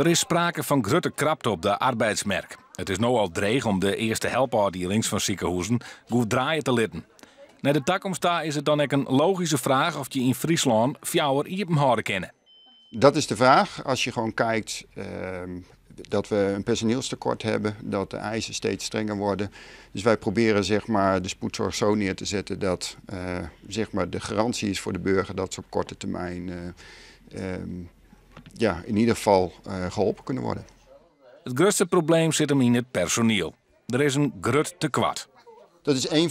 Er is sprake van grote krapte op de arbeidsmarkt. Het is nu al dreig om de eerste helpafdelings van ziekenhuizen goed draaien te laten. Naar de toekomst is het dan ook een logische vraag of je in Friesland fjouwer iepen houden kennen. Dat is de vraag. Als je gewoon kijkt dat we een personeelstekort hebben, dat de eisen steeds strenger worden. Dus wij proberen zeg maar, de spoedzorg zo neer te zetten dat zeg maar, de garantie is voor de burger dat ze op korte termijn in ieder geval geholpen kunnen worden. Het grootste probleem zit hem in het personeel. Er is een groot tekort. Dat is een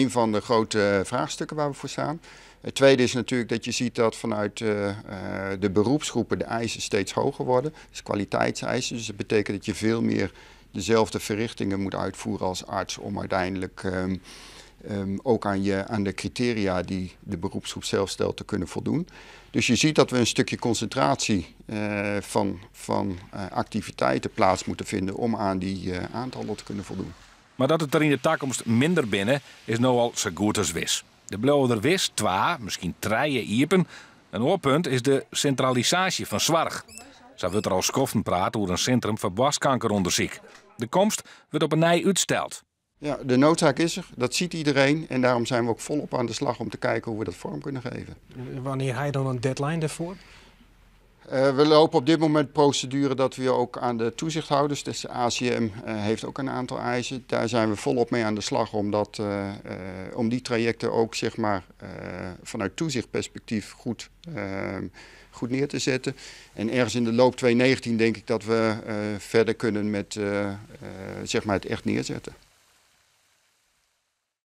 van de grote vraagstukken waar we voor staan. Het tweede is natuurlijk dat je ziet dat vanuit de beroepsgroepen de eisen steeds hoger worden. Dus kwaliteitseisen. Dus dat betekent dat je veel meer dezelfde verrichtingen moet uitvoeren als arts om uiteindelijk ook aan de criteria die de beroepsgroep zelf stelt te kunnen voldoen. Dus je ziet dat we een stukje concentratie van activiteiten plaats moeten vinden om aan die aantallen te kunnen voldoen. Maar dat het er in de toekomst minder binnen is nou al zo goed als wis. De blijven er wis 2, misschien 3 iepen. Een oorpunt is de centralisatie van zorg. Zo wordt er al schoffen praten over een centrum voor borstkankeronderzoek. De komst wordt op een nij uitsteld. Ja, de noodzaak is er, dat ziet iedereen en daarom zijn we ook volop aan de slag om te kijken hoe we dat vorm kunnen geven. Wanneer ga je dan een deadline daarvoor? We lopen op dit moment procedure dat we ook aan de toezichthouders, dus de ACM heeft ook een aantal eisen. Daar zijn we volop mee aan de slag om die trajecten ook zeg maar, vanuit toezichtperspectief goed neer te zetten. En ergens in de loop 2019 denk ik dat we verder kunnen met zeg maar het echt neerzetten.